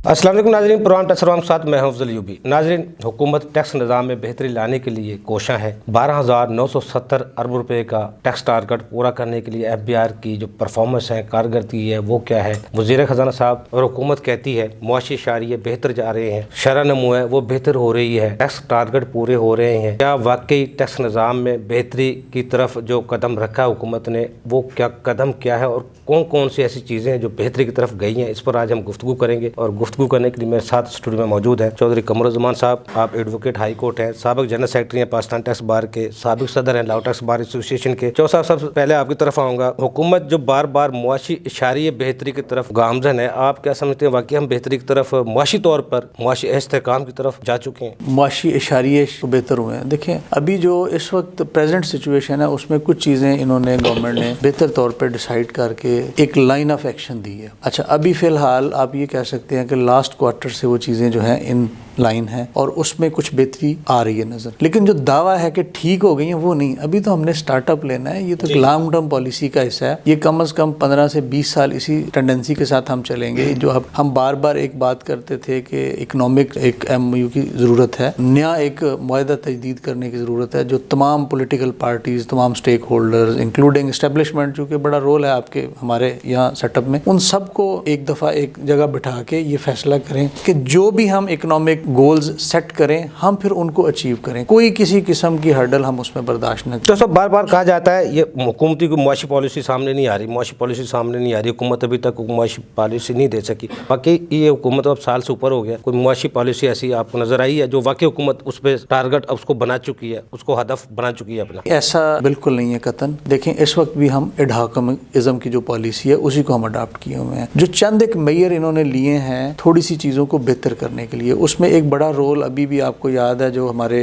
अस्सलाम वालेकुम नाज़रीन, प्रोग्राम टैक्स के साथ मैं हूं अफजल यूबी। नाज़रीन, हुकूमत टैक्स निज़ाम में बेहतरी लाने के लिए कोशां है। 12,970 अरब रुपए का टैक्स टारगेट पूरा करने के लिए एफबीआर की जो परफॉर्मेंस है, कारकर्दगी है, वो क्या है। वज़ीर ख़जाना साहब और हुकूमत कहती है मुआशी इशारे बेहतर जा रहे हैं, शरह नमू है वो बेहतर हो रही है, टैक्स टारगेट पूरे हो रहे हैं। क्या वाकई टैक्स निज़ाम में बेहतरी की तरफ जो कदम रखा है हुकूमत ने, वो क्या कदम क्या है और कौन कौन सी ऐसी चीज़ें हैं जो बेहतरी की तरफ गई हैं, इस पर आज हम गुफ्तगू करेंगे। और गुफ्तगू करने के लिए मेरे साथ स्टूडियो में मौजूद हैं चौधरी कमरुज़्ज़मान साहब। आप एडवोकेट हाई कोर्ट हैं, साबिक जनरल सेक्रेटरी हैं पाकिस्तान टैक्स बार के, साबिक सदर हैं लॉ टैक्स बार एसोसिएशन के। चौधरी साहब, सबसे पहले आपकी तरफ आऊँगा। हुकूमत जो बार बार मुआशी इशारे बेहतरी की तरफ गामजन है, आप क्या समझते हैं वाकई हम बेहतरी की तरफ मुआशी तौर पर मुआशी इस्तेहकाम की तरफ जा चुके हैं? मुआशी इशारे बेहतर हुए हैं। देखें, अभी जो इस वक्त प्रेजेंट सिचुएशन है उसमें कुछ चीज़ें इन्होंने गवर्नमेंट ने बेहतर तौर पर डिसाइड करके एक लाइन ऑफ एक्शन दी है। अच्छा, अभी फ़िलहाल आप ये कह सकते हैं कि लास्ट क्वार्टर से वो चीज़ें जो हैं इन लाइन है और उसमें कुछ बेहतरी आ रही है नज़र। लेकिन जो दावा है कि ठीक हो गई है वो नहीं। अभी तो हमने स्टार्टअप लेना है, ये तो लॉन्ग टर्म पॉलिसी का हिस्सा है। ये कम से कम 15 से 20 साल इसी टेंडेंसी के साथ हम चलेंगे। जो अब हम बार बार एक बात करते थे कि इकोनॉमिक एक MOU की ज़रूरत है, नया एक मुआहदा तजदीद करने की ज़रूरत है, जो तमाम पॉलिटिकल पार्टीज़, तमाम स्टेक होल्डर्स इंक्लूडिंग इस्टेब्लिशमेंट, चूँकि बड़ा रोल है आपके हमारे यहाँ सेटअप में, उन सबको एक दफ़ा एक जगह बिठा के ये फैसला करें कि जो भी हम इकोनॉमिक गोल्स सेट करें हम फिर उनको अचीव करें। कोई किसी किस्म की हर्डल हम उसमें बर्दाश्त न करें। तो सब बार बार कहा जाता है ये हुकूमती को मुआशी पॉलिसी सामने नहीं आ रही, मुआशी पॉलिसी सामने नहीं आ रही, हुकूमत अभी तक मुआशी पॉलिसी नहीं दे सकी। बाकी ये हुकूमत अब साल से ऊपर हो गया, कोई मुआशी पॉलिसी ऐसी आपको नजर आई है जो वाकई हुकूमत उस पर टारगेट उसको बना चुकी है, उसको हदफ बना चुकी है अपना? ऐसा बिल्कुल नहीं है कतन। देखें, इस वक्त भी हम एडहॉकमिज्म की जो पॉलिसी है उसी को हम अडॉप्ट किए हुए हैं। जो चंद एक मेयर इन्होंने लिए हैं थोड़ी सी चीज़ों को बेहतर करने के लिए, उसमें एक बड़ा रोल अभी भी आपको याद है जो हमारे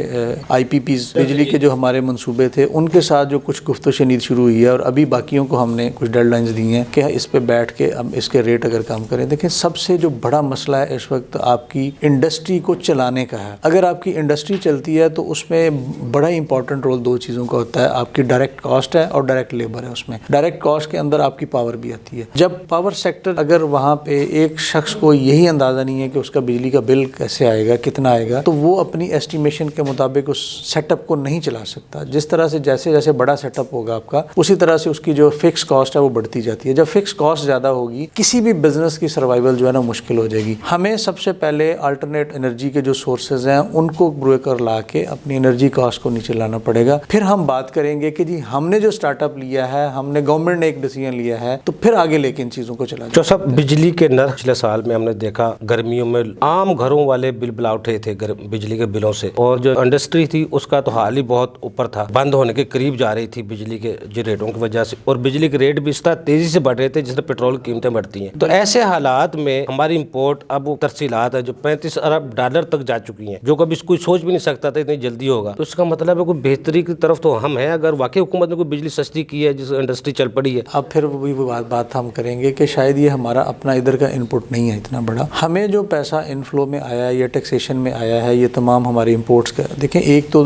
IPPs बिजली के जो हमारे मंसूबे थे उनके साथ जो कुछ गुफ्तगू शनीद शुरू हुई है और अभी बाकियों को हमने कुछ डेडलाइंस दी हैं कि इस पे बैठ के हम इसके रेट अगर कम करें। देखिए, सबसे जो बड़ा मसला है इस वक्त आपकी इंडस्ट्री को चलाने का है। अगर आपकी इंडस्ट्री चलती है तो उसमें बड़ा इंपॉर्टेंट रोल दो चीज़ों का होता है, आपकी डायरेक्ट कॉस्ट है और डायरेक्ट लेबर है। उसमें डायरेक्ट कॉस्ट के अंदर आपकी पावर भी आती है। जब पावर सेक्टर अगर वहाँ पे एक शख्स को यही अंदाज़ा नहीं है कि उसका बिजली का बिल कैसे आएगा, कितना आएगा, तो वो अपनी एस्टिमेशन के मुताबिक उस सेटअप को नहीं चला सकता। जिस तरह से जैसे जैसे बड़ा सेटअप होगा आपका, उसी तरह से उसकी जो फिक्स कॉस्ट है वो बढ़ती जाती है। जब फिक्स कॉस्ट ज़्यादा होगी, किसी भी बिजनेस की सर्वाइवल जो है ना मुश्किल हो जाएगी। हमें सबसे पहले अल्टरनेट एनर्जी के जो सोर्सेज हैं उनको ब्रोकर ला के अपनी एनर्जी कॉस्ट को नीचे लाना पड़ेगा। फिर हम बात करेंगे कि जी हमने जो स्टार्टअप लिया है, हमने गवर्नमेंट ने एक डिसीजन लिया है, तो फिर आगे लेके इन चीज़ों को चला। जो सब बिजली के नर्ख पिछले साल में हमने देखा, गर्मियों में आम घरों वाले बिल बिला उठे थे बिजली के बिलों से, और जो इंडस्ट्री थी उसका तो हाल ही बहुत ऊपर था, बंद होने के करीब जा रही थी बिजली के जो रेटों की वजह से, और बिजली के रेट भी इस तरह तेजी से बढ़ रहे थे जिससे पेट्रोल की कीमतें बढ़ती हैं। तो ऐसे हालात में हमारी इंपोर्ट अब तरसीलात है जो 35 अरब डॉलर तक जा चुकी हैं, जो कभी कोई सोच भी नहीं सकता था इतनी जल्दी होगा। तो इसका मतलब है कोई बेहतरी की तरफ तो हम हैं, अगर वाकई हुकूमत ने कोई बिजली सस्ती की है जिस इंडस्ट्री चल पड़ी है। अब फिर वही बात हम करेंगे कि शायद ये हमारा अपना इधर का इनपुट नहीं है इतना बड़ा। हमें जो पैसा इनफ्लो में आया है या टैक्सेशन में आया है, ये तमाम हमारे इंपोर्ट्स का देखें, एक तो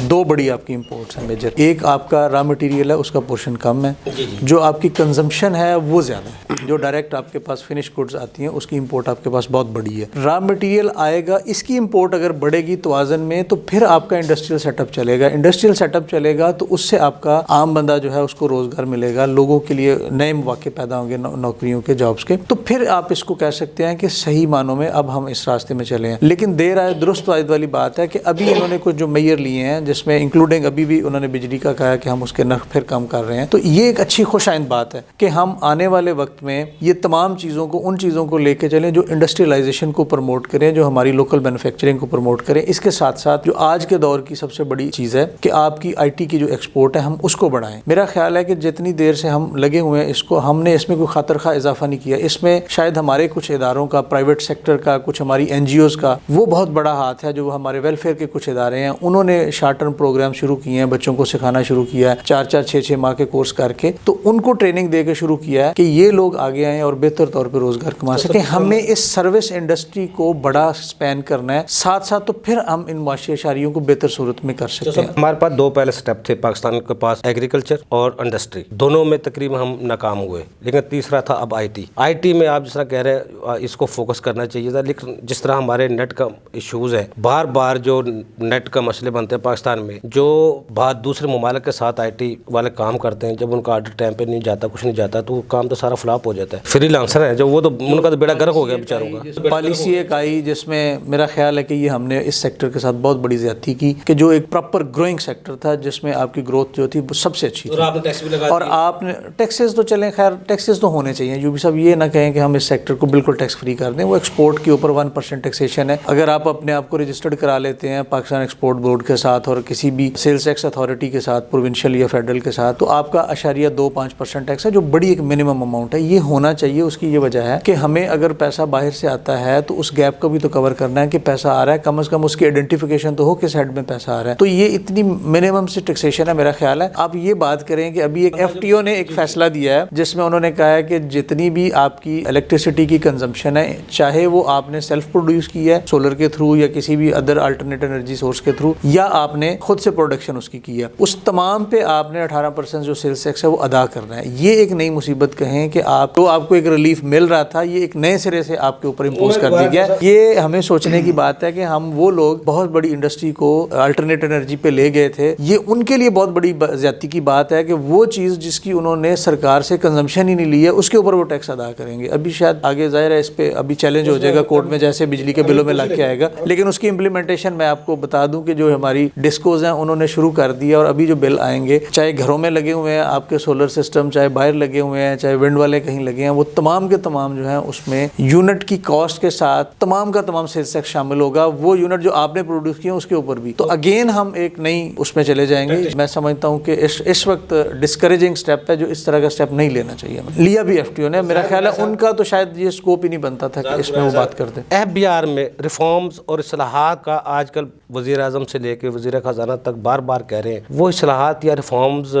दो बड़ी आपकी इंपोर्ट्स हैं मेजर। एक आपका रॉ मटेरियल है, उसका पोर्शन कम है। जो आपकी कंजम्पशन है वो ज़्यादा है। जो डायरेक्ट आपके पास फिनिश गुड्स आती हैं उसकी इंपोर्ट आपके पास बहुत बड़ी है। रॉ मटेरियल आएगा, इसकी इंपोर्ट अगर बढ़ेगी तवाज़न में तो फिर आपका इंडस्ट्रियल सेटअप चलेगा। इंडस्ट्रियल सेटअप चलेगा तो उससे आपका आम बंदा जो है उसको रोज़गार मिलेगा, लोगों के लिए नए मौके पैदा होंगे, नौकरियों के, जॉब्स के। तो फिर आप इसको कह सकते हैं कि सही मानों में अब हम इस रास्ते में चले हैं। लेकिन देर आए दुरुस्त वायद वाली बात है कि अभी इन्होंने कुछ जो मेयर लिए हैं जिसमें इंक्लूडिंग अभी भी उन्होंने बिजली का कहा कि हम उसके नर्ख फिर कम कर रहे हैं। तो ये एक अच्छी खुशाइंद बात है कि हम आने वाले वक्त में ये तमाम चीज़ों को, उन चीज़ों को लेके चलें जो इंडस्ट्रियलाइजेशन को प्रमोट करें, जो हमारी लोकल मैन्युफैक्चरिंग को प्रमोट करें। इसके साथ साथ जो आज के दौर की सबसे बड़ी चीज़ है कि आपकी IT की जो एक्सपोर्ट है हम उसको बढ़ाएं। मेरा ख्याल है कि जितनी देर से हम लगे हुए हैं इसको, हमने इसमें कोई खातिर खा इजाफा नहीं किया। इसमें शायद हमारे कुछ इदारों का, प्राइवेट सेक्टर का, कुछ हमारी NGOs का وہ بہت بڑا ہاتھ ہے. جو ہمارے ویلفیئر کے کچھ ادارے ہیں انہوں نے شارٹ ٹرم پروگرام شروع کیے ہیں, بچوں کو سکھانا شروع کیا ہے 4-4 6-6 ماہ کے کورس کر کے, تو ان کو ٹریننگ دے کے شروع کیا ہے کہ یہ لوگ آگے آئیں اور بہتر طور پہ روزگار کما سکیں. ہمیں اس سروس انڈسٹری کو بڑا سپین کرنا ہے, ساتھ ساتھ تو پھر ہم ان معاشی اشاریوں کو بہتر صورت میں کر سکتے ہیں. ہمارے پاس 2 پہلے سٹیپ تھے پاکستان کے پاس, ایگریکلچر اور انڈسٹری, دونوں میں تقریباً ہم ناکام ہوئے, لیکن تیسرا تھا اب آئی ٹی میں آپ جس طرح کہہ رہے ہیں اس کو فوکس کرنا چاہیے تھا, لیکن جس طرح ہمارے نیٹ کا ایشوز ہے, بار بار جو نیٹ کا مسئلے بنتے ہیں پاکستان میں, جو بات دوسرے ممالک کے ساتھ آئی ٹی والے کام کرتے ہیں, جب ان کا آرڈر ٹائم پہ نہیں جاتا, کچھ نہیں جاتا, تو کام تو سارا فلاپ ہو جاتا ہے. فری لانسر ہیں جو, وہ تو ان کا تو بیڑا گرک ہو گیا بیچاروں کا. پالیسی ایک آئی جس میں میرا خیال ہے کہ یہ ہم نے اس سیکٹر کے ساتھ بہت بڑی زیادتی کی, کہ جو ایک پراپر گروئنگ سیکٹر تھا جس میں آپ کی گروتھ جو تھی وہ سب سے اچھی تھی, اور آپ نے ٹیکسز تو چلیں, خیر ٹیکسز تو ہونے چاہیے, جو بھی سب یہ نہ کہیں کہ ہم اس سیکٹر کو بالکل ٹیکس فری کر دیں. وہ ایکسپورٹ کے اوپر 1% ٹیکسیشن ہے. اگر آپ اپنے آپ کو رجسٹرڈ کرا لیتے ہیں پاکستان ایکسپورٹ بورڈ کے ساتھ اور کسی بھی سیلز ٹیکس اتھارٹی کے ساتھ, پروونشل یا فیڈرل کے ساتھ, تو آپ کا 0.25% ٹیکس ہے, جو بڑی ایک منیمم اماؤنٹ ہے. یہ ہونا چاہیے. اس کی یہ وجہ ہے کہ ہمیں اگر پیسہ باہر سے آتا ہے تو اس گیپ کو بھی تو کور کرنا ہے کہ پیسہ آ رہا ہے, کم از کم اس کی آئیڈینٹیفیکیشن تو ہو کس ہیڈ میں پیسہ آ رہا ہے. تو یہ اتنی منیمم سے ٹیکسیشن ہے میرا خیال ہے. آپ یہ بات کریں کہ ابھی ایک ایف ٹی او نے ایک فیصلہ دیا ہے جس میں انہوں نے کہا ہے کہ جتنی بھی آپ کی الیکٹریسٹی کی کنزمپشن ہے, چاہے وہ آپ نے سیلف پروڈیوس کی ہے سولر کے تھرو یا کسی بھی ادر الٹرنیٹ انرجی سورس کے تھرو, یا آپ نے خود سے پروڈکشن اس کی ہے, اس تمام پہ آپ نے 18% جو سیلز ٹیکس ہے وہ ادا کرنا ہے. یہ ایک نئی مصیبت کہیں کہ آپ کو ایک ریلیف مل رہا تھا, یہ ایک نئے سرے سے آپ کے اوپر امپوز کر دیا گیا. یہ ہمیں سوچنے کی بات ہے کہ ہم وہ لوگ بہت بڑی انڈسٹری کو الٹرنیٹ انرجی پہ لے گئے تھے. یہ ان کے لیے بہت بڑی زیادتی کی بات ہے کہ وہ چیز جس کی انہوں نے سرکار سے کنزمپشن ہی نہیں لی ہے اس کے اوپر وہ ٹیکس ادا کریں گے. ابھی شاید آگے ظاہر ہے اس پہ ابھی چیلنج ہو جائے گا کورٹ میں, جیسے بجلی کے بلوں میں لگ کے آئے گا, لیکن اس کی امپلیمنٹیشن میں آپ کو بتا دوں کہ جو ہماری ڈسکوز ہیں انہوں نے شروع کر دیا, اور ابھی جو بل آئیں گے, چاہے گھروں میں لگے ہوئے ہیں آپ کے سولر سسٹم, چاہے باہر لگے ہوئے ہیں, چاہے ونڈ والے کہیں لگے ہیں, وہ تمام کے تمام جو ہیں اس میں یونٹ کی کاسٹ کے ساتھ تمام کا تمام سیلز ٹیکس شامل ہوگا. وہ یونٹ جو آپ نے پروڈیوس کیا اس کے اوپر بھی. تو اگین ہم ایک نئی اس میں چلے جائیں گے. میں سمجھتا ہوں کہ اس وقت ڈسکریجنگ سٹیپ ہے, جو اس طرح کا سٹیپ نہیں لینا چاہیے. لیا بھی ایف ٹی او نے, میرا خیال ہے ان کا تو شاید یہ سکوپ ہی نہیں بنتا تھا کہ اس میں وہ بات کرتے. ایف بی آر میں ریفارمز اور اصلاحات کا آج کل وزیر اعظم سے لے کے وزیر خزانہ تک بار بار کہہ رہے ہیں. وہ اصلاحات یا ریفارمز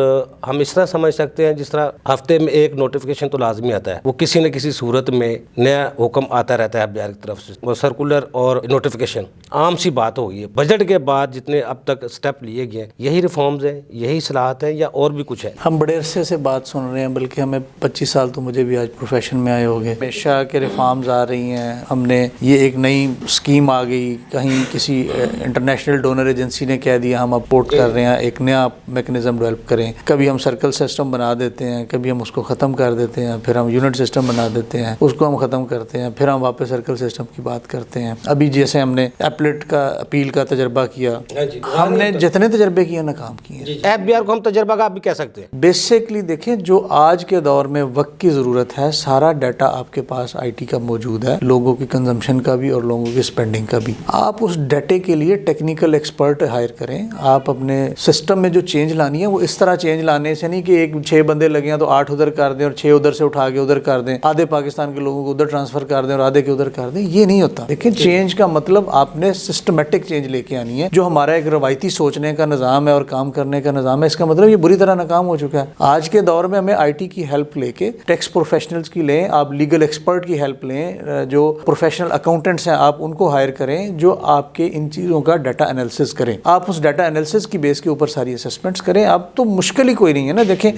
ہم اس طرح سمجھ سکتے ہیں جس طرح ہفتے میں ایک نوٹیفیکیشن تو لازمی آتا ہے, وہ کسی نہ کسی صورت میں نیا حکم آتا رہتا ہے ایف بی آر کی طرف سے. وہ سرکولر اور نوٹیفیکیشن عام سی بات ہو گئی ہے. بجٹ کے بعد جتنے اب تک سٹیپ لیے گئے یہی ریفارمز ہیں, یہی اصلاحات ہیں, یا اور بھی کچھ ہے؟ ہم بڑے عرصے سے بات سن رہے ہیں, بلکہ ہمیں 25 سال تو مجھے بھی آج پروفیشن میں آئے ہو گئے. ہمیشہ کے ریفارمز آ رہی ہیں. ہم نے یہ ایک نئی اسکیم آ گئی, کہیں کسی انٹرنیشنل ڈونر ایجنسی نے کہہ دیا ہم اپورٹ کر رہے ہیں, ایک نیا میکنزم ڈیولپ کریں. کبھی ہم سرکل سسٹم بنا دیتے ہیں, کبھی ہم اس کو ختم کر دیتے ہیں, پھر ہم یونٹ سسٹم بنا دیتے ہیں, اس کو ہم ختم کرتے ہیں, پھر ہم واپس سرکل سسٹم کی بات کرتے ہیں. ابھی جیسے ہم نے ایپلیٹ کا اپیل کا تجربہ کیا, ہم نے جتنے تجربے کیے ناکام کیے ہیں. ایف بی آر کو ہم تجربہ کا بھی کہہ سکتے ہیں. بیسکلی دیکھیں, جو آج کے دور میں وقت کی ضرورت ہے, سارا ڈیٹا آپ کے پاس آئی ٹی کا موجود ہے, لوگوں کی کنزمپشن کا بھی اور لوگوں کی اسپینڈنگ کا بھی. آپ اس ڈیٹے کے لیے ٹیکنیکل ایکسپرٹ ہائر کریں. آپ اپنے سسٹم میں جو چینج لانی ہے وہ اس طرح چینج لانے سے نہیں کہ ایک 6 بندے لگے ہیں تو 8 ادھر کر دیں اور 6 ادھر سے اٹھا کے ادھر کر دیں, آدھے پاکستان کے لوگوں کو ادھر ٹرانسفر کر دیں اور آدھے کے ادھر کر دیں. یہ نہیں ہوتا. دیکھیں, چینج کا مطلب آپ نے سسٹمیٹک چینج لے کے آنی ہے. جو ہمارا ایک روایتی سوچنے کا نظام ہے اور کام کرنے کا نظام ہے, اس کا مطلب یہ بری طرح ناکام ہو چکا ہے. آج کے دور میں ہمیں آئی ٹی کی ہیلپ لے کے, ٹیکس پروفیشنلز کی لیں, آپ لیگل ایکسپرٹ کی ہیلپ لیں, جو پروفیشنل اکاؤنٹنٹس ہیں آپ ان کو ہائر کریں جو آپ کے ان چیزوں کا ڈیٹا انالیسس کریں. آپ اس ڈیٹا انالیسس کی بیس کے اوپر ساری اسسمنٹس کریں. اب تو مشکل ہی کوئی نہیں ہے نا. دیکھیں,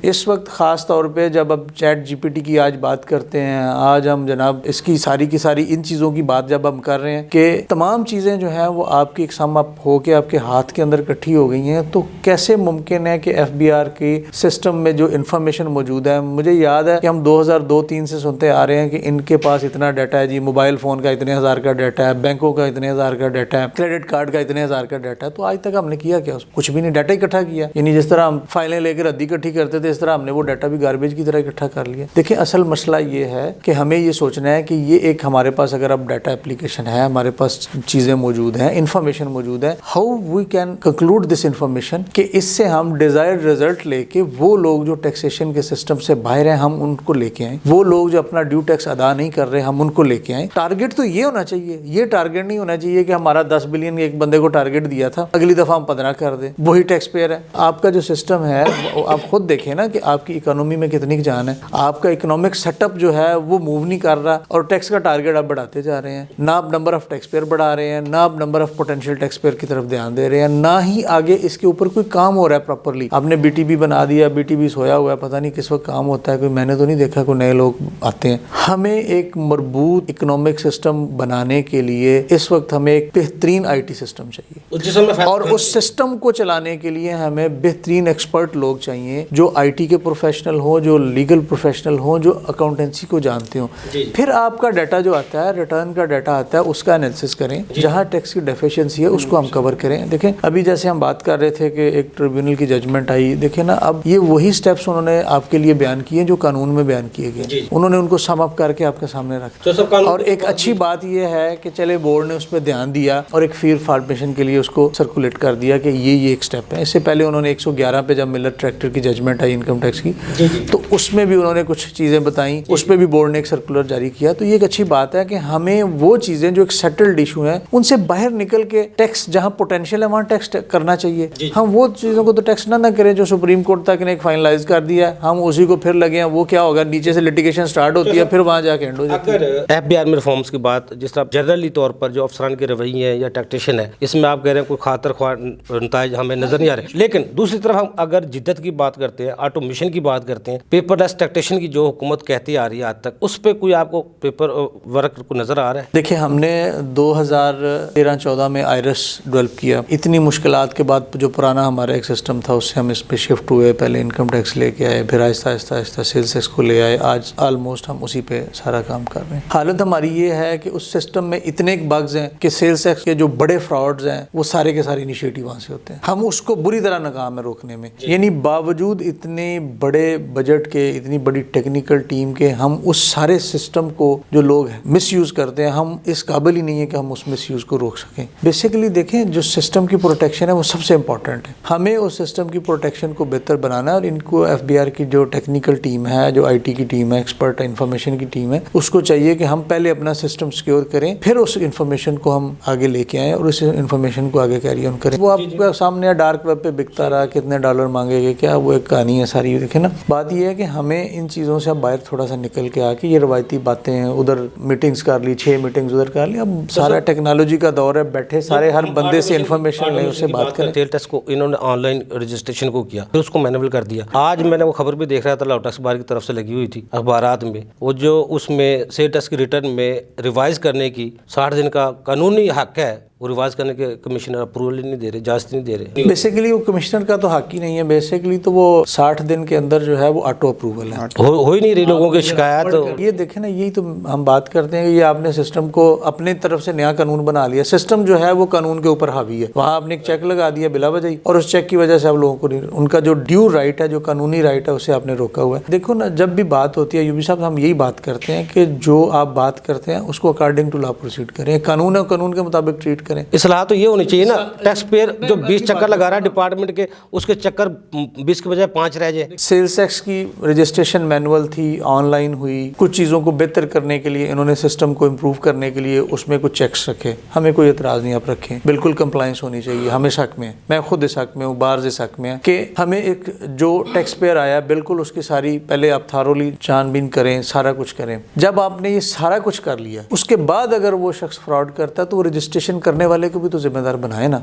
اس وقت خاص طور پہ جب اب چیٹ جی پی ٹی کی آج بات کرتے ہیں, آج ہم جناب اس کی ساری ان چیزوں کی بات جب ہم کر رہے ہیں کہ تمام چیزیں جو ہیں وہ آپ کی ایک سم اپ ہو کے آپ کے ہاتھ کے اندر اکٹھی ہو گئی ہیں, تو کیسے ممکن ہے کہ ایف بی آر کی سسٹم میں جو انفارمیشن موجود ہے, مجھے یاد ہے کہ ہم 2002-03 سے سنتے آ رہے ہیں کہ ان کے پاس اتنا ڈیٹا ہے جی, موبائل فون کا اتنے ہزار کا ڈیٹا ہے, بینکوں کا اتنے ہزار کا ڈیٹا ہے, کریڈٹ کارڈ کا اتنے ہزار کا ڈیٹا ہے. تو آج تک ہم نے کیا کیا؟ کچھ بھی نہیں, ڈیٹا اکٹھا کیا. یعنی جس طرح ہم فائلیں لے کے ردی اکٹھی کرتے تھے, اس طرح ہم نے وہ ڈیٹا بھی گاربیج کی طرح اکٹھا کر لیا. دیکھیں, اصل مسئلہ یہ ہے کہ ہمیں یہ سوچنا ہے کہ یہ ایک ہمارے پاس اگر اب ڈیٹا اپلیکیشن ہے, ہمارے پاس چیزیں موجود ہیں, انفارمیشن موجود ہے, how we can conclude this information کہ اس سے ہم ڈیزائرڈ رزلٹ لے کے وہ لوگ جو ٹیکسیشن کے سسٹم سے باہر ہیں ہم ان کو لے کے آئیں, وہ لوگ جو اپنا ڈیو ٹیکس ادا نہیں کر رہے ہم ان کو لے کے آئیں. ٹارگیٹ تو یہ ہونا چاہیے. یہ ٹارگیٹ نہیں ہونا چاہیے کہ ہمارا 10 بلین ایک بندے کو ٹارگیٹ دیا تھا, اگلی دفعہ ہم 15 کر دیں, وہی ٹیکس پیئر ہے. آپ کا جو سسٹم ہے آپ خود دیکھیں نا کہ آپ کی اکانومی میں کتنی جان ہے, آپ کا اکنامک سیٹ اپ جو ہے وہ موو نہیں کر رہا, اور ٹیکس کا ٹارگیٹ آپ بڑھاتے جا رہے ہیں. نہ آپ نمبر آف ٹیکس پیئر بڑھا رہے ہیں, نہ آپ number of potential tax payer کی طرف دھیان دے رہے ہیں, نہ ہی آگے اس کے اوپر کوئی کام ہو رہا ہے پراپرلی. آپ نے BTB بنا دیا, BTB سویا ہوا ہے, پتہ نہیں کس وقت کام ہوتا ہے, کوئی میں نے تو نہیں دیکھا کوئی نئے لوگ آتے ہیں. ہمیں ایک مربوط اکنامک سسٹم بنانے کے لیے اس وقت ہمیں ایک بہترین IT سسٹم چاہیے, اور اس سسٹم کو چلانے کے لیے ہمیں بہترین ایکسپرٹ لوگ چاہیے جو IT کے پروفیشنل ہوں, جو لیگل پروفیشنل ہوں, جو اکاؤنٹنسی کو جانتے ہوں. پھر آپ کا ڈیٹا جو آتا ہے, ریٹرن کا ڈیٹا آتا ہے, اس کا انالیسس کریں, جہاں ٹیکس کی ڈیفیشنسی ہے اس کو ہم کور کریں. دیکھیں ابھی جیسے ہم بات کر رہے تھے کہ ایک ٹریبیونل کی ججمنٹ آئی, دیکھیں نا اب یہ وہی سٹیپس انہوں نے آپ کے لیے بیان کیے جو قانون میں بیان کیے گئے, انہوں نے ان کو سم اپ کر کے آپ کے سامنے رکھا. اور ایک اچھی بات یہ ہے کہ چلے بورڈ نے اس پہ دھیان دیا اور ایک فیر فارمیشن کے لیے اس کو سرکولیٹ کر دیا کہ یہ ایک سٹیپ ہے. اس سے پہلے انہوں نے 111 پہ جب ملر ٹریکٹر کی ججمنٹ آئی انکم ٹیکس کی, تو اس میں بھی انہوں نے کچھ چیزیں بتائیں, اس پہ بھی بورڈ نے ایک سرکولر جاری کیا. تو یہ ایک اچھی بات ہے کہ ہمیں وہ چیزیں جو ایک سیٹلڈ ایشو ہیں ان سے باہر نکل کے ٹیکس جہاں پوٹینشیل ہے وہاں ٹیکس کرنا چاہیے. ہم وہ چیزوں کو تو ٹیکس نہ کریں جو سپریم کورٹ تک نے ایک فائنلائز کر دیا, ہم اسی کو پھر لگے ہیں. وہ کیا ہوگا, نیچے سے لٹیگیشن سٹارٹ ہوتی ہے, پھر وہاں جا کے اینڈ ہو جاتی ہے. FBR میں ریفارمز کی بات, جس طرح جنرلی طور پر جو افسران کے رویے ہیں یا ٹیکٹیشن ہے, اس میں آپ کہہ رہے ہیں کوئی خاطر خواہ نتائج ہمیں نظر نہیں آ رہے. لیکن دوسری طرف ہم اگر جدت کی بات کرتے ہیں, آٹومیشن کی بات کرتے ہیں, پیپر لیس ٹیکٹیشن کی جو حکومت کہتی آ رہی ہے آج تک, اس پہ کوئی آپ کو پیپر ورک کو نظر آ رہا ہے؟ دیکھیں ہم نے 2013-14 میں آئرس ڈیولپ کیا. اتنی مشکلات کے بعد جو پرانا ہمارا ایک سسٹم تھا اس سے ہم اس پہ شفٹ ہوئے. پہلے انکم ٹیکس لے کے آئے, پھر آہستہ آہستہ سیلس ٹیکس کو لے آئے. آج آلموسٹ ہم اسی پہ سارا کام کر رہے ہیں. حالت ہماری یہ ہے کہ اس سسٹم میں اتنے بگز ہیں کہ سیلس ٹیکس کے جو بڑے فراڈز ہیں وہ سارے کے سارے انیشیٹو وہاں سے ہوتے ہیں. ہم اس کو بری طرح ناکام ہے روکنے میں. یعنی باوجود اتنے بڑے بجٹ کے, اتنی بڑی ٹیکنیکل ٹیم کے, ہم اس سارے سسٹم کو جو لوگ مس یوز کرتے ہیں, ہم اس قابل ہی نہیں ہے کہ ہم اس مس یوز کو روک سکیں. بیسیکلی دیکھیں جو سسٹم کی پروٹیکشن ہے وہ سب سے امپورٹنٹ ہے. ہمیں اس سسٹم کی پروٹیکشن کو بہتر بنانا ہے, اور ان کو FBR کی جو ٹیکنیکل ٹیم ہے, جو IT کی ٹیم ہے, ایکسپرٹ انفارمیشن کی ٹیم ہے, اس کو چاہیے کہ ہم پہلے اپنا سسٹم سیکیور کریں, پھر اس انفارمیشن کو ہم آگے لے کے آئیں اور اس انفارمیشن کو آگے کیری آن کریں. وہ آپ کے سامنے ڈارک ویب پہ بکتا رہا, کتنے ڈالر مانگے گئے, کیا وہ ایک کہانی ہے ساری. دیکھیں نا بات یہ ہے کہ ہمیں ان چیزوں سے اب باہر تھوڑا سا نکل کے آ کے, یہ روایتی باتیں ہیں, ادھر میٹنگز کر لی, 6 میٹنگز ادھر کر لی, اب سارا ٹیکنالوجی کا دور ہے, بیٹھے سارے ہر بندے سے انفارمیشن لیں, اس سے بات کریں. سیل ٹیکس کو انہوں نے آن لائن رجسٹریشن کو کیا, پھر اس کو مینول کر دیا. آج میں نے وہ خبر بھی دیکھ رہا تھا, لاؤ ٹیکس بار کی طرف سے لگی ہوئی تھی اخبارات میں, وہ جو اس میں سیل ٹیکس کی ریٹرن میں ریوائز کرنے کی 60 دن کا قانونی حق ہے, وہ ریوائز کرنے کے کمشنر اپروول نہیں دے رہے, اجازت نہیں دے رہے. بیسیکلی وہ کمشنر کا تو حق ہی نہیں ہے. بیسیکلی تو وہ 60 دن کے اندر جو ہے وہ آٹو اپروول ہے, ہو ہی نہیں رہی لوگوں کی شکایت. یہ دیکھیں نا, یہی تو ہم بات کرتے ہیں کہ یہ آپ نے سسٹم کو اپنے طرف سے نیا قانون بنا لیا. سسٹم جو ہے وہ قانون کے اوپر حاوی ہے, وہاں آپ نے ایک چیک لگا دیا بلا وجہ ہی, اور اس چیک کی وجہ سے آپ لوگوں کو ان کا جو ڈیو رائٹ ہے, جو قانونی رائٹ ہے, اسے آپ نے روکا ہوا ہے. دیکھو نا, جب بھی بات ہوتی ہے یوبی صاحب, ہم یہی بات کرتے ہیں کہ جو آپ بات کرتے ہیں اس کو اکارڈنگ ٹو لا پروسیڈ کریں, قانون ہے قانون کے مطابق ٹریٹ کریں. اصلاح تو یہ ہونی چاہیے نا, ٹیکس پیئر جو 20 چکر لگا رہا ہے ڈپارٹمنٹ کے, اس کے چکر 20 کے بجائے 5 رہ جائے. سیلس ٹیکس کی رجسٹریشن مینول تھی, آن لائن ہوئی. کچھ چیزوں کو بہتر کرنے کے لیے انہوں نے سسٹم کو امپروو کرنے کے لیے اس میں کچھ چیکس رکھے. ہمیں کوئی اعتراض نہیں, آپ رکھیں, بالکل کمپلائنس ہونی چاہیے. ہمیں شک میں, میں خود اس حق میں ہوں, بار اس حق میں کہ ہمیں ایک جو ٹیکس پیئر آیا بالکل اس کی ساری پہلے آپ تھارولی چھان بین کریں, سارا کچھ کریں. جب آپ نے یہ سارا کچھ کر لیا, اس کے بعد اگر وہ شخص فراڈ کرتا ہے تو وہ رجسٹریشن کرنے والے کو بھی تو ذمہ دار بنائے نا.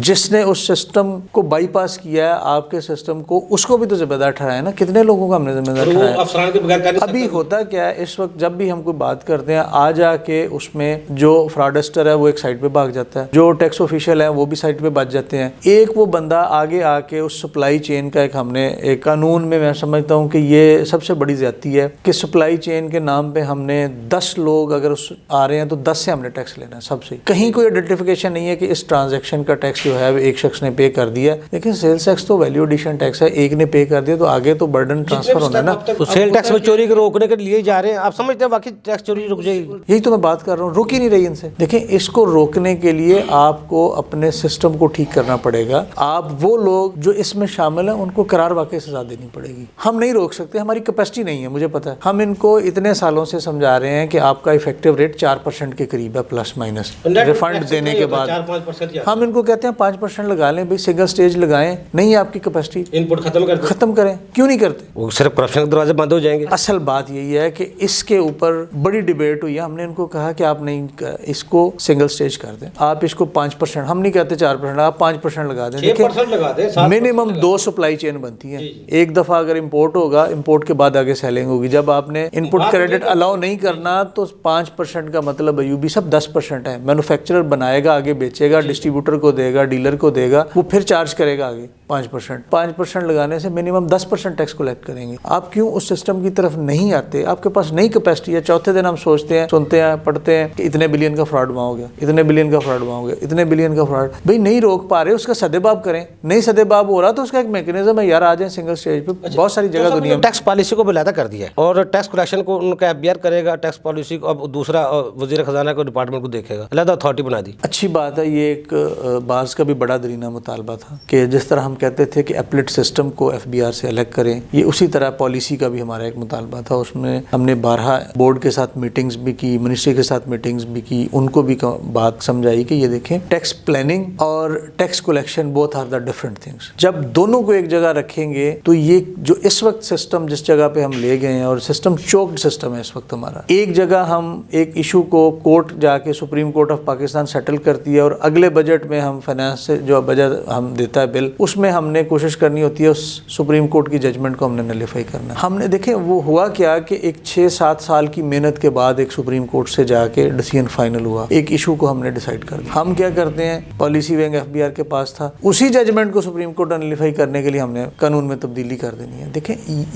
جس نے اس سسٹم کو بائی پاس کیا ہے آپ کے سسٹم کو, اس کو بھی تو ذمہ دار ٹھہرایا نا. کتنے لوگوں کو ہم نے ذمہ دار ٹھہرایا. ابھی ہوتا کیا ہے اس وقت, جب بھی ہم کوئی بات کرتے ہیں آ جا کے اس میں جو فراڈسٹر ہے وہ ایک سائٹ پہ بھاگ جاتا ہے, جو ٹیکس آفیشل ہے وہ بھی سائٹ پہ بچ جاتے ہیں. ایک وہ بندہ آگے آ کے اس سپلائی چین کا ایک, ہم نے ایک قانون میں سمجھتا ہوں کہ یہ سب سے بڑی زیادتی ہے کہ سپلائی چین کے نام پہ ہم نے 10 لوگ اگر آ رہے ہیں تو 10 سے ہم نے ٹیکس لینا ہے سب سے. کہیں کوئی آئیڈینٹیفیکیشن نہیں ہے کہ اس ٹرانزیکشن کا ٹیکس جو ہے ایک شخص نے پے کر دیا. لیکن سیلس ٹیکس تو ویلیو ایڈیشن ٹیکس ہے, ایک نے پے کر دیا تو آگے تو برڈن ٹرانسفر ہونا ہے نا. تو سیل ٹیکس میں چوری کو روکنے کے لیے جا رہے ہیں, آپ سمجھتے ہیں واقعی ٹیکس چوری رک جائے گی؟ یہی تو میں بات کر رہا ہوں, رک ہی نہیں رہی ان سے. دیکھیں اس کو روکنے کے لیے آپ کو اپنے سسٹم کو ٹھیک کرنا پڑے گا. آپ وہ لوگ جو اس میں شامل ہیں ان کو قرار واقعی سزا دینی پڑے گی. ہم نہیں روک سکتے, ہماری کیپیسٹی نہیں ہے, مجھے پتا ہے. ہم ان کو اتنے سالوں سے سمجھا رہے ہیں کہ آپ کا افیکٹو ریٹ 4% 5% के करीब है प्लस माइनस रिफंड देने के बाद। 4-5% हम इनको कहते हैं 5% लगा लें भाई, सिंगल स्टेज लगाएं, नहीं आपकी कैपेसिटी इनपुट खत्म करें, क्यों नहीं करते? वो सिर्फ करप्शन के दरवाजे बंद हो जाएंगे। असल बात यही है कि इसके ऊपर बड़ी डिबेट हुई है। हमने इनको कहा कि आप नहीं इसको सिंगल स्टेज कर दें, आप इसको 5%, हम नहीं कहते 4%, आप 5% लगा दें। 6% लगा दें। मिनिमम 2 सप्लाई चेन बनती है। एक दफा अगर इंपोर्ट होगा, इंपोर्ट के बाद आगे सेलिंग होगी। जब आपने इनपुट क्रेडिट अलाउ नहीं करना तो 5% का मतलब अयूबी सब 10% है। मैन्युफैक्चरर बनाएगा, आगे बेचेगा, डिस्ट्रीब्यूटर को देगा, डीलर को देगा, वो फिर चार्ज करेगा आगे 5% लगाने से मिनिमम 10% टैक्स कलेक्ट करेंगे। आप क्यों उस सिस्टम की तरफ नहीं आते? आपके पास नई कैपेसिटी है। चौथे दिन हम सोचते हैं, सुनते हैं, पढ़ते हैं कि इतने बिलियन का फ्रॉड वहाँ हो गया, इतने बिलियन का फ्रॉड वहाँ हो गया, इतने बिलियन का फ्रॉड। भाई नहीं रोक पा रहे, उसका सदेबाब करें। नहीं सदेबाब हो रहा तो उसका एक मैकेनिज्म है, यार आ जाए सिंगल स्टेज पे। बहुत सारी जगह दुनिया में टैक्स पॉलिसी को बिलादा कर दिया है और टैक्स कलेक्शन को उनका एफबीआर करेगा, टैक्स पॉलिसी को अब दूसरा वजीर खजाना को डिपार्टमेंट को देखेगा, अलग अथॉरिटी बना दी। अच्छी बात है। ये एक बास का भी बड़ा दरीना मुतालबा था कि जिस तरह हम कहते थे कि एपलेट सिस्टम को एफबीआर से अलग करें, ये उसी तरह पॉलिसी का भी हमारा एक मुतालबा था। उसमें हमने 12 बोर्ड के साथ मीटिंग्स भी की, मिनिस्ट्री के साथ मीटिंग्स भी की, उनको भी बात समझाई कि ये देखें टैक्स प्लानिंग और tax collection both are the different things. जब दोनों को एक जगह रखेंगे तो ये जो इस वक्त सिस्टम जिस जगह पे हम ले गए हैं, और सिस्टम चोक्ड सिस्टम है इस वक्त हमारा। एक जगह हम एक इशू को कोर्ट जाके supreme court of Pakistan settle करती है और अगले बजट में हम फाइनेंस से जो बजट हम देता है बिल, उसमें हमने कोशिश करनी होती है उस सुप्रीम कोर्ट की जजमेंट को हमने नलिफाई करना। हमने देखे वो हुआ क्या कि एक 6-7 साल की मेहनत के बाद एक सुप्रीम कोर्ट से जाके डिसीजन फाइनल हुआ, एक इशू को हमने डिसाइड कर दिया। हम क्या करते हैं, पॉलिसी विंग एफबीआर के पास था, उसी जजमेंट को सुप्रीम कोर्ट नलिफाई करने के लिए हमने कानून में तब्दीली कर देनी है। देखें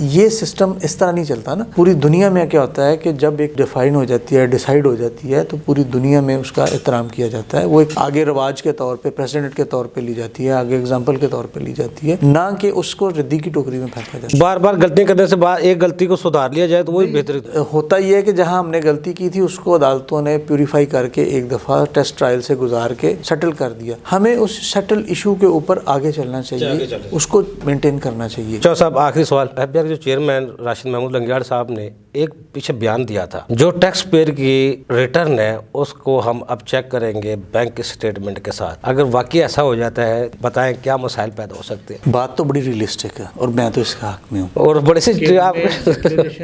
ये सिस्टम इस तरह नहीं चलता ना। पूरी दुनिया में क्या होता है कि जब एक डिफाइन हो जाती है, डिसाइड हो जाती है, तो पूरी दुनिया में उसका एहतराम किया जाता है। वो एक आगे रवाज के तौर पे, प्रेसिडेंट के तौर पे ली जाती है, आगे एग्जाम्पल के तौर पे ली जाती है, ना कि उसको रद्दी की टोकरी में फेंका जाता है। बार बार गलतियां करने से बाद एक गलती को सुधार लिया जाए तो वही बेहतर होता ही है कि जहां हमने गलती की थी उसको अदालतों ने प्यूरिफाई करके एक दफा टेस्ट ट्रायल से गुजार के सेटल कर दिया। हमें उस सेटल इशू के ऊपर आगे चलना चाहिए, उसको मेंटेन करना चाहिए। चौहान साहब, आखिरी सवाल, एफबीआर के जो चेयरमैन राशिद महमूद लंगियाड़ साहब ने एक पीछे बयान दिया था, जो टैक्स पेयर की रिटर्न है उसको हम अब चेक करेंगे बैंक स्टेटमेंट के साथ। अगर वाकई ऐसा हो जाता है, बताएं क्या मसाइल पैदा हो सकते हैं? बात तो बड़ी रियलिस्टिक है और मैं तो इसका हक में हूँ। और बड़े से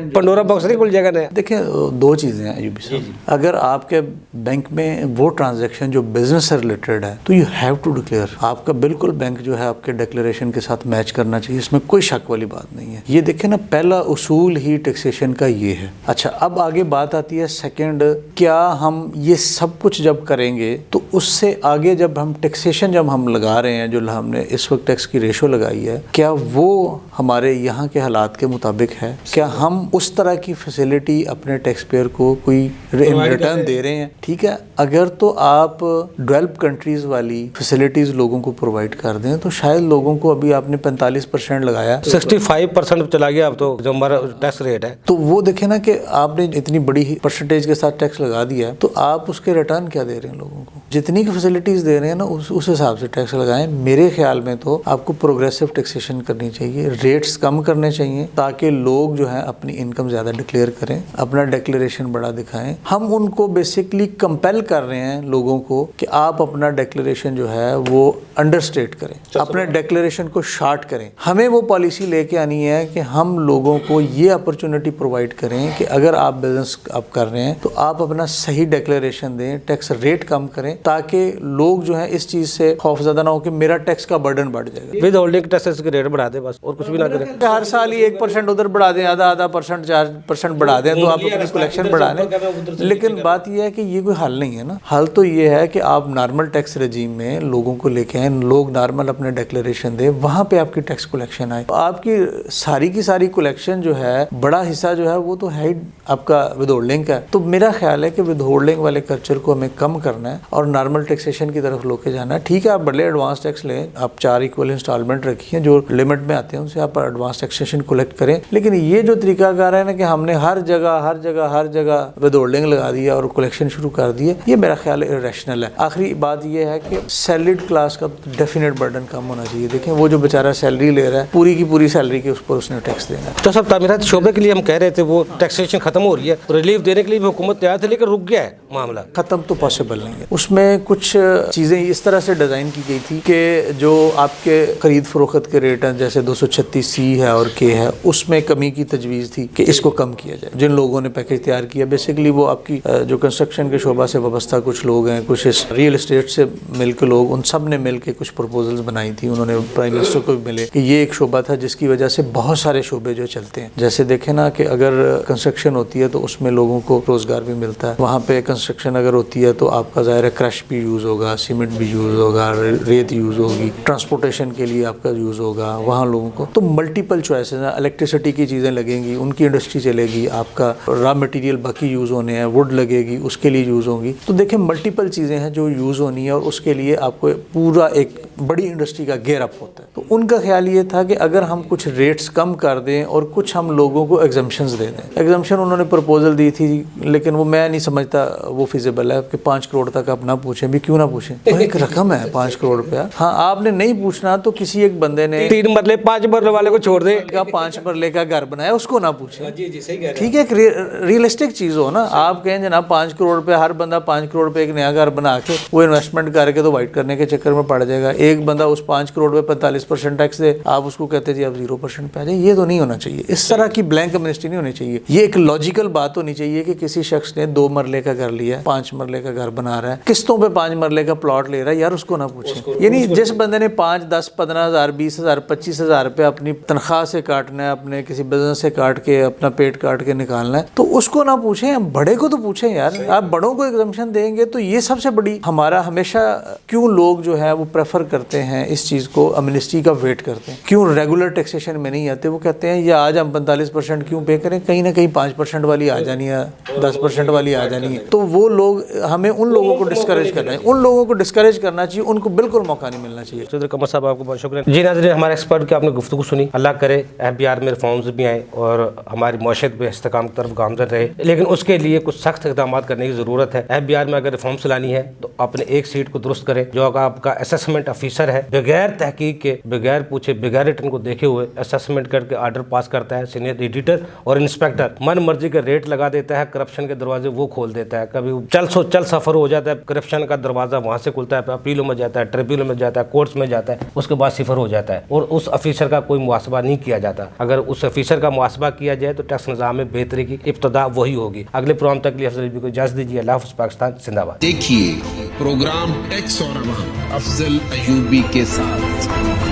पंडोरा बॉक्स नहीं खुल जाएगा नया। देखिए दो चीज़ें हैं अयूबी साहब, अगर आपके बैंक में वो ट्रांजैक्शन जो बिजनेस से रिलेटेड है तो यू हैव टू डिक्लेयर। आपका बिल्कुल बैंक जो है आपके डिक्लेरेशन के साथ मैच करना चाहिए, इसमें कोई शक वाली बात नहीं है। ये देखें ना, पहला उसूल ही टैक्सेशन का ये है। अच्छा, अब आगे बात आती है सेकंड, क्या हम ये सब कुछ जब करेंगे तो उससे आगे जब हम टैक्सेशन जब हम लगा रहे हैं, जो हमने इस वक्त टैक्स की रेशो लगाई है, क्या वो हमारे यहाँ के हालात के मुताबिक है? क्या हम उस तरह की फैसिलिटी अपने टैक्स पेयर को कोई रिटर्न दे रहे हैं? ठीक है, अगर तो आप डेवलप कंट्रीज वाली फैसिलिटीज लोगों को प्रोवाइड कर दें तो शायद लोगों को, अभी आपने 45% लगाया, 65% चला गया अब तो जो हमारा टैक्स रेट है, तो वो देखे ना कि आपने इतनी बड़ी परसेंटेज के साथ टैक्स लगा दिया है, तो आप उसके रिटर्न क्या दे रहे हैं लोगों को? जितनी की फैसिलिटीज दे रहे हैं ना उस हिसाब से टैक्स लगाएं। मेरे ख्याल में तो आपको प्रोग्रेसिव टैक्सेशन करनी चाहिए, रेट्स कम करने चाहिए ताकि लोग जो है अपनी इनकम ज्यादा डिक्लेयर करें, अपना डिक्लेरेशन बड़ा दिखाएं। हम उनको बेसिकली कंपेल कर रहे हैं लोगों को कि आप अपना डिक्लेरेशन जो है वो अंडरस्टेट करें, अपने डिक्लेरेशन को शार्ट करें। हमें वो पॉलिसी लेके आनी है कि हम लोगों को ये अपॉर्चुनिटी प्रोवाइड करें कि अगर आप बिजनेस आप कर रहे हैं तो आप अपना सही डिक्लेरेशन दें, टैक्स रेट कम करें ताकि लोग जो है इस चीज से खौफजदा ना हो कि मेरा टैक्स का बर्डन बढ़ जाएगा। विद होल्डिंग टैक्सेस के रेट बढ़ा दे बस, और कुछ भी ना करें। हर साल ही 1% उधर बढ़ा दें, आधा परसेंट 4% बढ़ा दें तो आप अपनी कलेक्शन बढ़ा लें। लेकिन बात यह है कि ये कोई हल नहीं है ना। हल तो ये है कि आप नॉर्मल टैक्स रेजीम में लोगों को लेके आए, लोग नॉर्मल अपने डिक्लेरेशन दें, वहाँ पे आपकी टैक्स कलेक्शन आए। आपकी सारी की सारी कलेक्शन जो है, बड़ा हिस्सा जो है वो तो है आपका विद होल्डिंग का। तो मेरा ख्याल है कि विद होल्डिंग वाले कल्चर को हमें कम करना है और नॉर्मल टैक्सेशन की तरफ लेके जाना है। ठीक है, आप बड़े एडवांस टैक्स लें, आप 4 इक्वल इंस्टॉलमेंट रखिए, जो लिमिट में आते हैं उनसे आप एडवांस टैक्सेशन कलेक्ट करें। लेकिन ये जो तरीकाकार है ना कि हमने हर जगह विद होल्डिंग लगा दिया और कलेक्शन शुरू कर दिए, ये मेरा ख्याल इरेशनल है। आखिरी बात ये है कि सैलरीड क्लास का डेफिनेट बर्डन कम होना चाहिए। देखें वो जो बेचारा सैलरी ले रहा है, पूरी की पूरी सैलरी के उस पर उसने टैक्स देना है। तो सब तामीरात शोबे के लिए हम कह रहे थे वो टैक्सेशन खत्म हो रही है, रिलीफ देने के लिए भी हुकूमत तैयार थी, लेकिन रुक गया है मामला। ख़त्म तो पॉसिबल नहीं है। उसमें कुछ चीज़ें इस तरह से डिज़ाइन की गई थी कि जो आपके खरीद फरोख्त के रेट हैं, जैसे 236C है और K है, उसमें कमी की तजवीज़ थी कि इसको कम किया जाए। जिन लोगों ने पैकेज तैयार किया, बेसिकली वो आपकी जो कंस्ट्रक्शन के शोबा से वाबस्ता कुछ लोग हैं, कुछ इस रियल एस्टेट से मिल के लोग, उन सब ने मिल के कुछ प्रपोजल्स बनाई थी। उन्होंने प्राइम मिनिस्टर को भी मिले कि ये एक शोबा था जिसकी वजह से बहुत सारे शोबे जो चलते हैं। जैसे देखें ना कि अगर कंस्ट्रक्शन होती है तो उसमें लोगों को रोज़गार भी मिलता है। वहाँ पे कंस्ट्रक्शन अगर होती है तो आपका ज़ाहिर है क्रश भी यूज़ होगा, सीमेंट भी यूज़ होगा, रेत यूज़ होगी, ट्रांसपोर्टेशन के लिए आपका यूज़ होगा वहाँ लोगों को। तो मल्टीपल चॉइसेस हैं, इलेक्ट्रिसिटी की चीज़ें लगेंगी, उनकी इंडस्ट्री चलेगी, आपका रॉ मटेरियल बाकी यूज़ होने हैं, वुड लगेगी, उसके लिए यूज़ होंगी। तो देखें मल्टीपल चीज़ें हैं जो यूज़ होनी है और उसके लिए आपको पूरा एक बड़ी इंडस्ट्री का गेयर अप होता है। तो उनका ख्याल ये था कि अगर हम कुछ रेट्स कम कर दें और कुछ हम लोगों को एग्जम्पशंस दे दें। एग्जम्पशन उन्होंने प्रपोजल दी थी, लेकिन वो मैं नहीं समझता वो फिजिबल है कि 5 करोड़ तक आप ना पूछें भी, क्यों ना पूछें? तो एक रकम है 5 करोड़ रुपया। हाँ, आपने नहीं पूछना तो किसी एक बंदे ने 3 मरले 5 मरले वाले को छोड़ दे, 5 मरले का घर बनाया, उसको ना पूछें। जी सही कह रहे हैं। ठीक है, रियलिस्टिक चीज़ हो ना। आप कहें जनाब 5 करोड़ रुपये, हर बंदा 5 करोड़ रुपये एक नया घर बना के वो इन्वेस्टमेंट करके तो वाइट करने के चक्कर में पड़ जाएगा। एक बंदा उस 5 करोड़ पे 45% टैक्स दे, आप उसको कहते जी आप 0% पे आ जाए। ये तो नहीं होना चाहिए। इस तरह की ब्लैंक एमनेस्टी नहीं होनी चाहिए। ये एक लॉजिकल बात होनी चाहिए कि किसी शख्स ने 2 मरले का घर लिया, 5 मरले का घर बना रहा है, किस्तों पे 5 मरले का प्लॉट ले रहा है, यार उसको ना पूछें। यानी जिस बंदे ने 5, 10, 15,000, 20,000, 25,000 रुपये अपनी तनख्वाह से काटना है, अपने किसी बिजनेस से काट के अपना पेट काट के निकालना है, तो उसको ना पूछें, बड़े को तो पूछें यार। आप बड़ों को एग्जम्पशन देंगे तो ये सबसे बड़ी हमारा हमेशा क्यों लोग जो है वो प्रेफर करते हैं इस चीज़ को, एमनेस्टी का वेट करते हैं, क्यों रेगुलर टैक्सेशन में नहीं आते। वो कहते हैं या आज हम 45% क्यों पे करें, कहीं ना कहीं 5% वाली आ जानी है, 10% वाली आ जानी है। तो वो लोग, हमें उन लोगों को डिस्करेज करना है, उन लोगों को डिस्करेज करना चाहिए, उनको बिल्कुल मौका नहीं मिलना चाहिए। चौधरी कमर साहब आपको बहुत शुक्रिया। जी नाज़रीन, हमारे एक्सपर्ट की आपने गुफ्तगू सुनी। अल्लाह करे FBR में रिफॉर्म्स भी आए और हमारी मौशत भी इस्तेकाम की तरफ गामजन रहे, लेकिन उसके लिए कुछ सख्त इक़दाम करने की ज़रूरत है। FBR में अगर रिफॉर्म्स लानी है तो अपने एक सीट को दुरुस्त करें। जो आपका असेसमेंट ऑफिसर है, बगैर तहकीक के, बगैर पूछे, बगैर रिटर्न को देखे हुए असेसमेंट करके आर्डर पास करता है। सीनियर एडिटर और इंस्पेक्टर मन मर्जी का रेट लगा देता है, करप्शन के दरवाजे वो खोल देता है। कभी चल सफ़र हो जाता है, करप्शन का दरवाज़ा वहाँ से खुलता है, अपीलों में जाता है, ट्रिब्यूनल में जाता है, कोर्ट्स में जाता है, उसके बाद सिफर हो जाता है और उस ऑफिसर का कोई मुआसबा नहीं किया जाता। अगर उस ऑफिसर का मुआसबा किया जाए तो टैक्स निज़ाम में बेहतरी की इब्तदा वही होगी। अगले प्रोग्राम तक लिए अफजल को इजाज़त दीजिए। अल्लाह हाफ़िज़। पाकिस्तान जिंदाबाद। देखिए प्रोग्राम टैक्स और अवाम अफजल अयूबी के साथ।